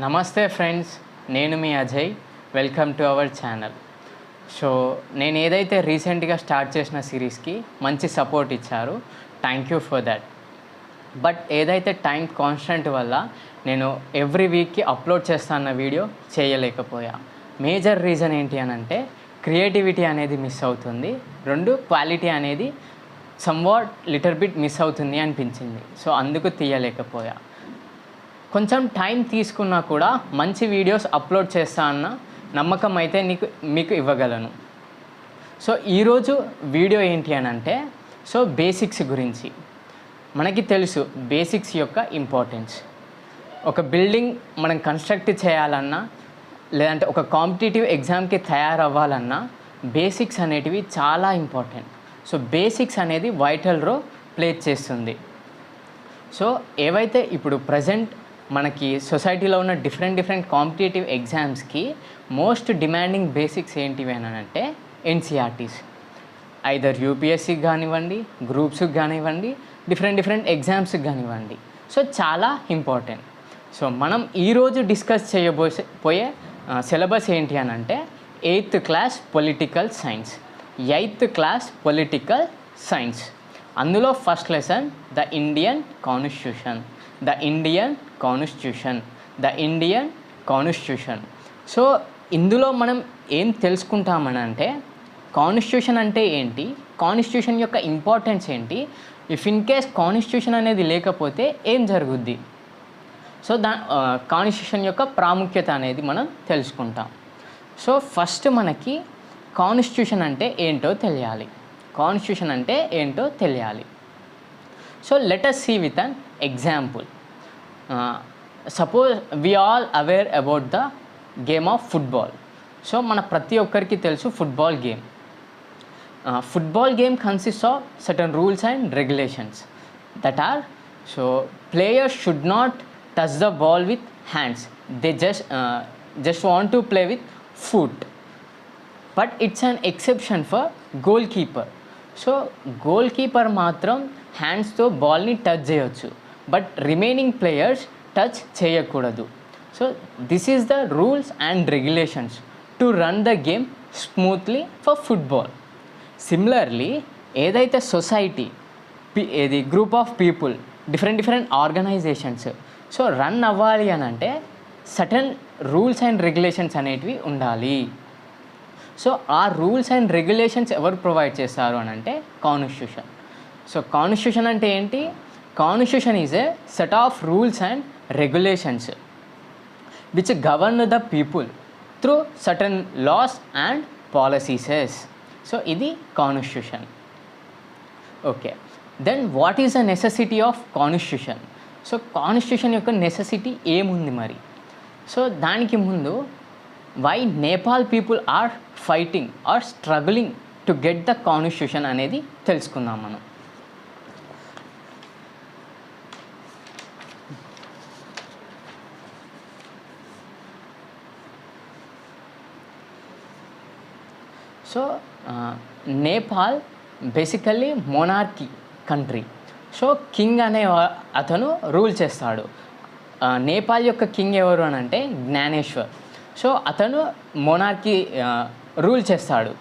నమస్తే ఫ్రెండ్స్, నేను మీ Ajay. Welcome to our channel. So నేను ఏదైతే రీసెంట్గా స్టార్ట్ చేసిన సిరీస్కి మంచి సపోర్ట్ ఇచ్చారు, thank you for that. But ఏదైతే టైం కాన్స్టెంట్ వల్ల నేను ఎవ్రీ వీక్కి అప్లోడ్ చేస్తాన్న వీడియో చేయలేకపోయా. మేజర్ రీజన్ ఏంటి అని అంటే క్రియేటివిటీ అనేది మిస్ అవుతుంది, రెండు క్వాలిటీ అనేది సమ్వాట్ లిటిల్ బిట్ మిస్ అవుతుంది అనిపించింది. సో అందుకు తీయలేకపోయా. కొంచెం టైం తీసుకున్నా కూడా మంచి వీడియోస్ అప్లోడ్ చేస్తా అన్న నమ్మకం అయితే మీకు ఇవ్వగలను. సో ఈరోజు వీడియో ఏంటి అని అంటే బేసిక్స్ గురించి. మనకి తెలుసు బేసిక్స్ యొక్క ఇంపార్టెన్స్. ఒక బిల్డింగ్ మనం కన్స్ట్రక్ట్ చేయాలన్నా లేదంటే ఒక కాంపిటేటివ్ ఎగ్జామ్కి తయారవ్వాలన్నా బేసిక్స్ అనేటివి చాలా ఇంపార్టెంట్. సో బేసిక్స్ అనేది వైటల్ రోల్ ప్లే చేస్తుంది. సో ఏవైతే ఇప్పుడు ప్రజెంట్ మనకి సొసైటీలో ఉన్న డిఫరెంట్ కాంపిటేటివ్ ఎగ్జామ్స్కి మోస్ట్ డిమాండింగ్ బేసిక్స్ ఏంటివి అని అంటే ఎన్సీఆర్టీస్. ఐదర్ యూపీఎస్సీకి కానివ్వండి, గ్రూప్స్కి కానివ్వండి, డిఫరెంట్ ఎగ్జామ్స్కి కానివ్వండి. సో చాలా ఇంపార్టెంట్. సో మనం ఈరోజు డిస్కస్ చేయబోయే సిలబస్ ఏంటి అని అంటే 8th class political science. 8th class political science. అందులో first lesson the Indian constitution. So ఇందులో మనం ఏం తెలుసుకుంటామని అంటే కాన్స్టిట్యూషన్ అంటే ఏంటి, కాన్స్టిట్యూషన్ యొక్క ఇంపార్టెన్స్ ఏంటి, ఇఫ్ ఇన్ కేస్ కాన్స్టిట్యూషన్ అనేది లేకపోతే ఏం జరుగుద్ది. సో కాన్స్టిట్యూషన్ యొక్క ప్రాముఖ్యత అనేది మనం తెలుసుకుంటాం. సో ఫస్ట్ మనకి కాన్స్టిట్యూషన్ అంటే ఏంటో తెలియాలి. So let us see with an example. Suppose we all aware about the game of football. So మన ప్రతి ఒక్కరికి తెలుసు football game. Football game consists of certain rules and regulations that are, so players should not touch the ball with hands. They just want to play with foot. But it's an exception for goalkeeper. So goalkeeper మాత్రం హ్యాండ్స్తో బాల్ని touch చేయొచ్చు, but remaining players touch చేయకూడదు. So this is the rules and regulations to run the game smoothly for football. Similarly ఏదైతే society ఏది group of people different organisations so run అవ్వాలి అని అంటే సర్టన్ రూల్స్ అండ్ రెగ్యులేషన్స్ అనేటివి ఉండాలి. So ఆ rules and regulations ఎవరు provide చేస్తారు అని అంటే కాన్స్టిట్యూషన్. సో కాన్స్టిట్యూషన్ అంటే ఏంటి? Constitution is a set of rules and regulations which govern the people through certain laws and policies. So ఇది constitution. Okay, then what is the necessity of constitution? So constitution యొక్క necessity ఏముంది మరి? So దానికి ముందు why Nepal people are fighting or struggling to get the constitution అనేది తెలుసుకుందాం మనం. So Nepal basically monarchy country. So king అనే అతను రూల్ చేస్తాడు. నేపాల్ యొక్క కింగ్ ఎవరు అని అంటే జ్ఞానేశ్వర్. సో అతను మొనార్కీ రూల్ చేస్తాడు.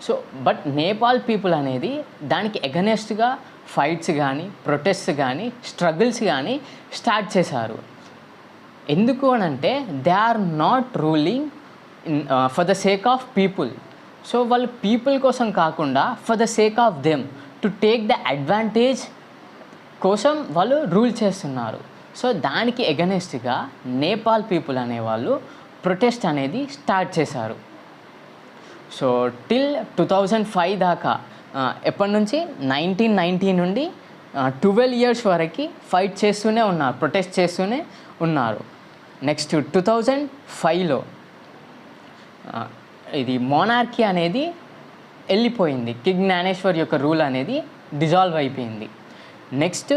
సో బట్ నేపాల్ పీపుల్ అనేది దానికి ఎగనెస్ట్గా ఫైట్స్ కానీ, ప్రొటెస్ట్స్ కానీ, స్ట్రగుల్స్ కానీ స్టార్ట్ చేశారు. ఎందుకు అని అంటే they are not ruling for the sake of people. So వాళ్ళు పీపుల్ కోసం కాకుండా for the sake of them to take the advantage కోసం వాళ్ళు రూల్ చేస్తున్నారు. సో దానికి ఎగనెస్ట్గా నేపాల్ పీపుల్ అనేవాళ్ళు ప్రొటెస్ట్ అనేది స్టార్ట్ చేశారు. సో టిల్ 2005 దాకా ఎప్పటి నుంచి 1990 నుండి 12 years వరకు ఫైట్ చేస్తూనే ఉన్నారు, ప్రొటెస్ట్ చేస్తూనే ఉన్నారు. నెక్స్ట్ 2005లో ఇది మోనార్కీ అనేది వెళ్ళిపోయింది. కింగ్ జ్ఞానేశ్వర్ యొక్క రూల్ అనేది డిజాల్వ్ అయిపోయింది. నెక్స్ట్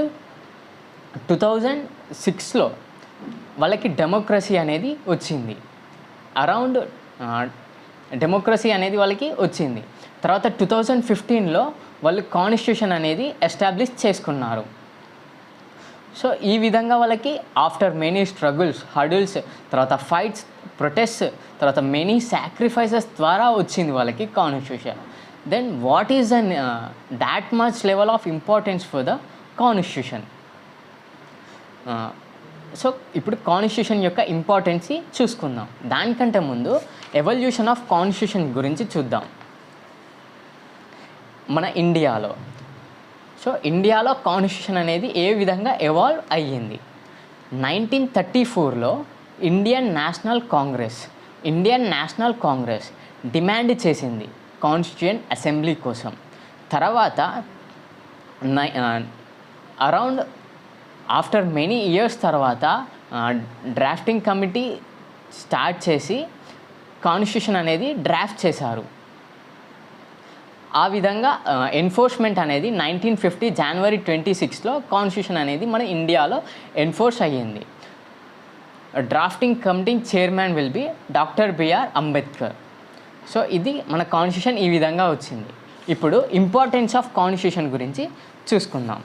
2006లో వాళ్ళకి డెమోక్రసీ అనేది వచ్చింది. అరౌండ్ డెమోక్రసీ అనేది వాళ్ళకి వచ్చింది. తర్వాత 2015లో వాళ్ళు కాన్స్టిట్యూషన్ అనేది ఎస్టాబ్లిష్ చేసుకున్నారు. సో ఈ విధంగా వాళ్ళకి ఆఫ్టర్ మెనీ స్ట్రగుల్స్, హడిల్స్, తర్వాత ఫైట్స్, ప్రొటెస్ట్, తర్వాత మెనీ సాక్రిఫైసెస్ ద్వారా వచ్చింది వాళ్ళకి constitution. Then what is an that much level of importance for the constitution. So ఇప్పుడు కాన్స్టిట్యూషన్ యొక్క ఇంపార్టెన్సీ చూసుకుందాం. దానికంటే ముందు ఎవల్యూషన్ ఆఫ్ కాన్స్టిట్యూషన్ గురించి చూద్దాం. మన ఇండియాలో కాన్స్టిట్యూషన్ అనేది ఏ విధంగా ఎవాల్వ్ అయ్యింది. 1934లో ఇండియన్ నేషనల్ కాంగ్రెస్ డిమాండ్ చేసింది కాన్స్టిట్యూయెంట్ అసెంబ్లీ కోసం. తర్వాత అరౌండ్ ఆఫ్టర్ మెనీ ఇయర్స్ తర్వాత డ్రాఫ్టింగ్ కమిటీ స్టార్ట్ చేసి కాన్స్టిట్యూషన్ అనేది డ్రాఫ్ట్ చేశారు. ఆ విధంగా ఎన్ఫోర్స్మెంట్ అనేది 1950 జనవరి 26లో కాన్స్టిట్యూషన్ అనేది మన ఇండియాలో ఎన్ఫోర్స్ అయ్యింది. Drafting committee chairman will be doctor BR Ambedkar. So ఇది మన కాన్స్టిట్యూషన్ ఈ విధంగా వచ్చింది. ఇప్పుడు ఇంపార్టెన్స్ ఆఫ్ కాన్స్టిట్యూషన్ గురించి చూసుకుందాం.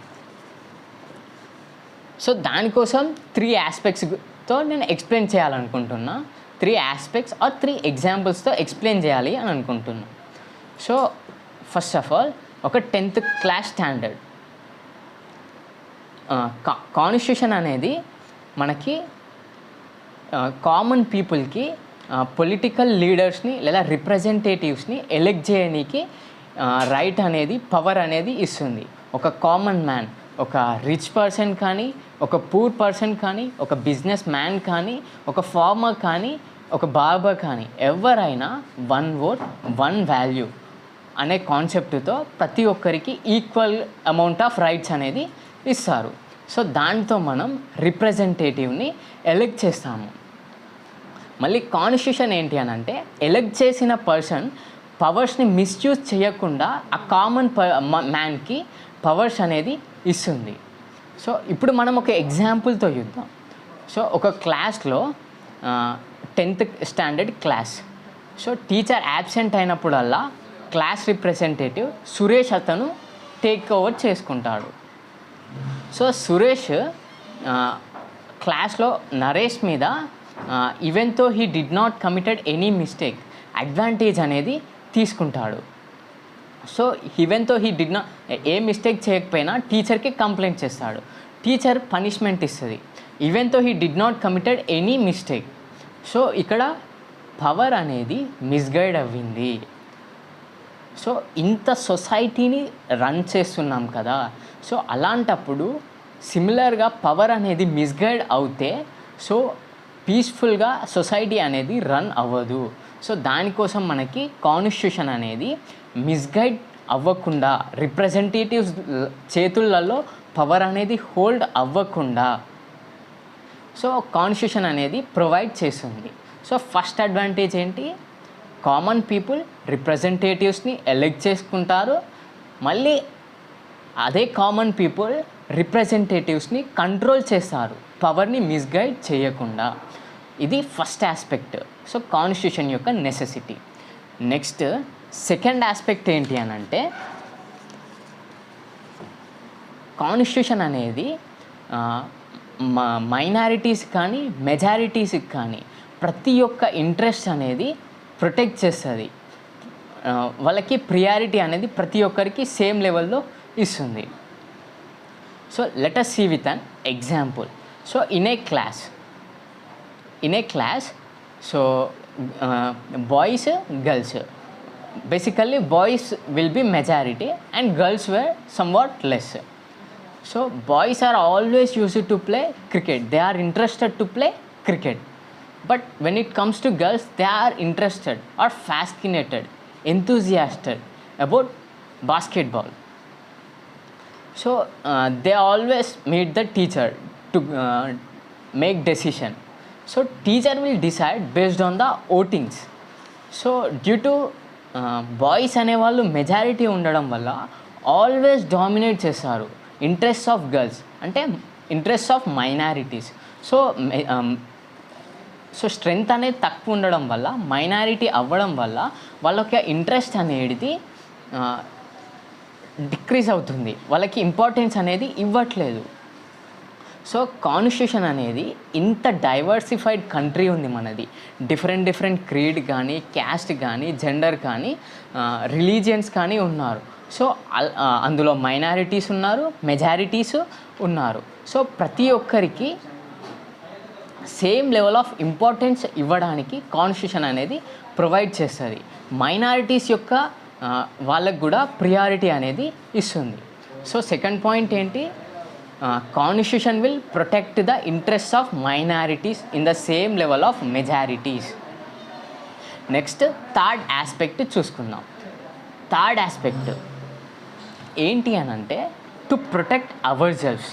సో దానికోసం 3 ఆస్పెక్ట్స్తో నేను ఎక్స్ప్లెయిన్ చేయాలనుకుంటున్నా. 3 ఆస్పెక్ట్స్ ఆర్ 3 ఎగ్జాంపుల్స్తో ఎక్స్ప్లెయిన్ చేయాలి అని అనుకుంటున్నా. సో ఫస్ట్ ఆఫ్ ఆల్ ఒక 10th క్లాస్ స్టాండర్డ్ కాన్స్టిట్యూషన్ అనేది మనకి కామన్ పీపుల్కి పొలిటికల్ లీడర్స్ని లేదా రిప్రజెంటేటివ్స్ని ఎలెక్ట్ చేయడానికి రైట్ అనేది, పవర్ అనేది ఇస్తుంది. ఒక కామన్ మ్యాన్, ఒక రిచ్ పర్సన్ కానీ, ఒక పూర్ పర్సన్ కానీ, ఒక బిజినెస్ మ్యాన్ కానీ, ఒక ఫార్మర్ కానీ, ఒక బార్బర్ కానీ, ఎవరైనా 1 vote 1 value అనే కాన్సెప్ట్తో ప్రతి ఒక్కరికి ఈక్వల్ అమౌంట్ ఆఫ్ రైట్స్ అనేది ఇస్తారు. సో దాంతో మనం రిప్రజెంటేటివ్ని ఎలెక్ట్ చేస్తాము. మళ్ళీ కాన్స్టిట్యూషన్ ఏంటి అని అంటే ఎలెక్ట్ చేసిన పర్సన్ పవర్స్ని మిస్యూజ్ చేయకుండా ఆ కామన్ మ్యాన్కి పవర్స్ అనేది ఇస్తుంది. సో ఇప్పుడు మనం ఒక ఎగ్జాంపుల్తో చూద్దాం. సో ఒక క్లాస్లో 10th standard class. So teacher absent అయినప్పుడల్లా క్లాస్ రిప్రజెంటేటివ్ సురేష్ అతను టేక్ ఓవర్ చేసుకుంటాడు. సో సురేష్ క్లాస్లో నరేష్ మీద even though he did not committed any mistake advantage అనేది తీసుకుంటాడు. So even though he did not a mistake చేయకపోయినా టీచర్కి కంప్లైంట్ చేస్తాడు. టీచర్ పనిష్మెంట్ ఇస్తుంది even though he did not committed any mistake. So ఇక్కడ పవర్ అనేది మిస్గైడ్ అవ్వింది. So ఇంత సొసైటీని రన్ చేస్తున్నాం కదా, సో అలాంటప్పుడు సిమిలర్గా పవర్ అనేది మిస్గైడ్ అవుతే సో పీస్ఫుల్గా సొసైటీ అనేది రన్ అవ్వదు. సో దానికోసం మనకి కాన్స్టిట్యూషన్ అనేది మిస్గైడ్ అవ్వకుండా, రిప్రజెంటేటివ్స్ చేతులలో పవర్ అనేది హోల్డ్ అవ్వకుండా సో కాన్స్టిట్యూషన్ అనేది ప్రొవైడ్ చేస్తుంది. సో ఫస్ట్ అడ్వాంటేజ్ ఏంటి, కామన్ పీపుల్ రిప్రజెంటేటివ్స్ని ఎలెక్ట్ చేసుకుంటారు. మళ్ళీ అదే కామన్ పీపుల్ రిప్రజెంటేటివ్స్ని కంట్రోల్ చేస్తారు పవర్ని మిస్గైడ్ చేయకుండా. ఇది ఫస్ట్ ఆస్పెక్ట్. సో కాన్స్టిట్యూషన్ యొక్క నెసెసిటీ. నెక్స్ట్ సెకండ్ ఆస్పెక్ట్ ఏంటి అని అంటే కాన్స్టిట్యూషన్ అనేది మైనారిటీస్ కానీ మెజారిటీస్కి కానీ ప్రతి ఒక్క ఇంట్రెస్ట్ అనేది ప్రొటెక్ట్ చేస్తుంది. వాళ్ళకి ప్రియారిటీ అనేది ప్రతి ఒక్కరికి సేమ్ లెవెల్లో ఇస్తుంది. So let us see with an example. So in a class so boys girls, basically boys will be majority and girls were somewhat less. So boys are always used to play cricket, they are interested to play cricket. But when it comes to girls, they are interested or fascinated, enthusiastic about basketball. So they always meet the teacher to make decision. So teacher will decide based on the votings. So due to boys అనేవాళ్ళు majority ఉండడం వల్ల always dominate చేస్తారు interest of girls, అంటే interest of minorities. So strength అనేది తక్కువ ఉండడం వల్ల, minority అవ్వడం వల్ల వాళ్ళకి ఇంట్రెస్ట్ అనేది డిక్రీజ్ అవుతుంది, వాళ్ళకి ఇంపార్టెన్స్ అనేది ఇవ్వట్లేదు. సో కాన్స్టిట్యూషన్ అనేది ఇంత డైవర్సిఫైడ్ కంట్రీ ఉంది మనది, డిఫరెంట్ క్రీడ్ కానీ, క్యాస్ట్ కానీ, జెండర్ కానీ, రిలీజియన్స్ కానీ ఉన్నారు. సో అందులో మైనారిటీస్ ఉన్నారు, మెజారిటీస్ ఉన్నారు. సో ప్రతి ఒక్కరికి సేమ్ లెవెల్ ఆఫ్ ఇంపార్టెన్స్ ఇవ్వడానికి కాన్స్టిట్యూషన్ అనేది ప్రొవైడ్ చేస్తుంది. మైనారిటీస్ యొక్క వాళ్ళకు కూడా ప్రియారిటీ అనేది ఇస్తుంది. సో సెకండ్ పాయింట్ ఏంటి, constitution will protect the interest of minorities in the same level of majorities. Next third aspect చూసుకుందాం. థర్డ్ ఆస్పెక్ట్ ఏంటి అని అంటే to protect our selves.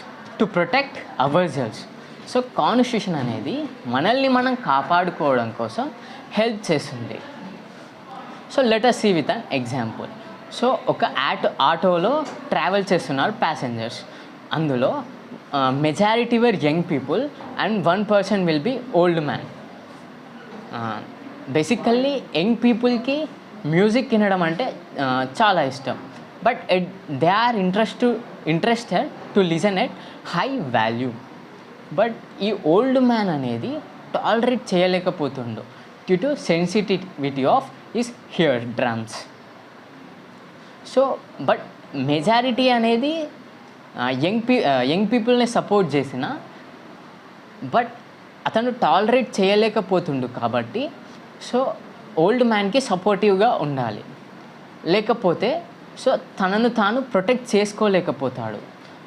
So constitution అనేది మనల్ని మనం కాపాడుకోవడం కోసం హెల్ప్ చేస్తుంది. So let us see with an example. So ఒక ఆటోలో ట్రావెల్ చేస్తున్నారు ప్యాసింజర్స్. అందులో majority were young people and 1% will be old man. Basically young పీపుల్కి మ్యూజిక్ వినడం అంటే చాలా ఇష్టం, but they are interested to listen at high value. But ఈ ఓల్డ్ మ్యాన్ అనేది టాలరేట్ చేయలేకపోతుండు due to sensitivity of his hear drums. So but majority అనేది young పీపుల్ని సపోర్ట్ చేసిన, బట్ అతను టాలరేట్ చేయలేకపోతుండు కాబట్టి సో ఓల్డ్ మ్యాన్కి సపోర్టివ్గా ఉండాలి. లేకపోతే సో తనను తాను ప్రొటెక్ట్ చేసుకోలేకపోతాడు.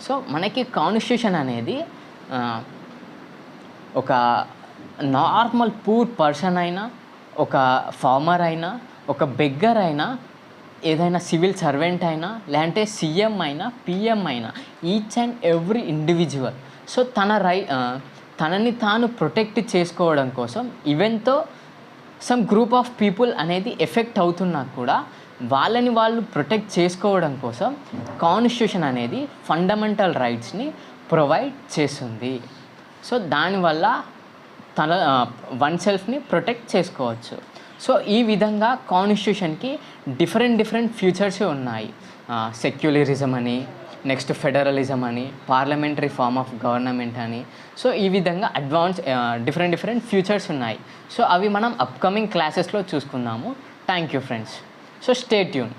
సో మనకి కాన్స్టిట్యూషన్ అనేది ఒక నార్మల్ పూర్ పర్సన్ అయినా, ఒక ఫార్మర్ అయినా, ఒక బెగ్గర్ అయినా, ఏదైనా సివిల్ సర్వెంట్ అయినా, లేదంటే సీఎం అయినా, పిఎం అయినా, each and every individual so తనని తాను ప్రొటెక్ట్ చేసుకోవడం కోసం ఈవెన్తో సమ్ గ్రూప్ ఆఫ్ పీపుల్ అనేది ఎఫెక్ట్ అవుతున్నా కూడా వాళ్ళని వాళ్ళు ప్రొటెక్ట్ చేసుకోవడం కోసం కాన్స్టిట్యూషన్ అనేది ఫండమెంటల్ రైట్స్ని ప్రొవైడ్ చేస్తుంది. సో దానివల్ల వన్ సెల్ఫ్ని ప్రొటెక్ట్ చేసుకోవచ్చు. సో ఈ విధంగా కాన్స్టిట్యూషన్కి డిఫరెంట్ ఫ్యూచర్స్ ఉన్నాయి. సెక్యులరిజం అని, నెక్స్ట్ ఫెడరలిజం అని, పార్లమెంటరీ ఫార్మ్ ఆఫ్ గవర్నమెంట్ అని. సో ఈ విధంగా డిఫరెంట్ ఫ్యూచర్స్ ఉన్నాయి. సో అవి మనం అప్కమింగ్ క్లాసెస్లో చూసుకుందాము. Thank you friends. So stay tune.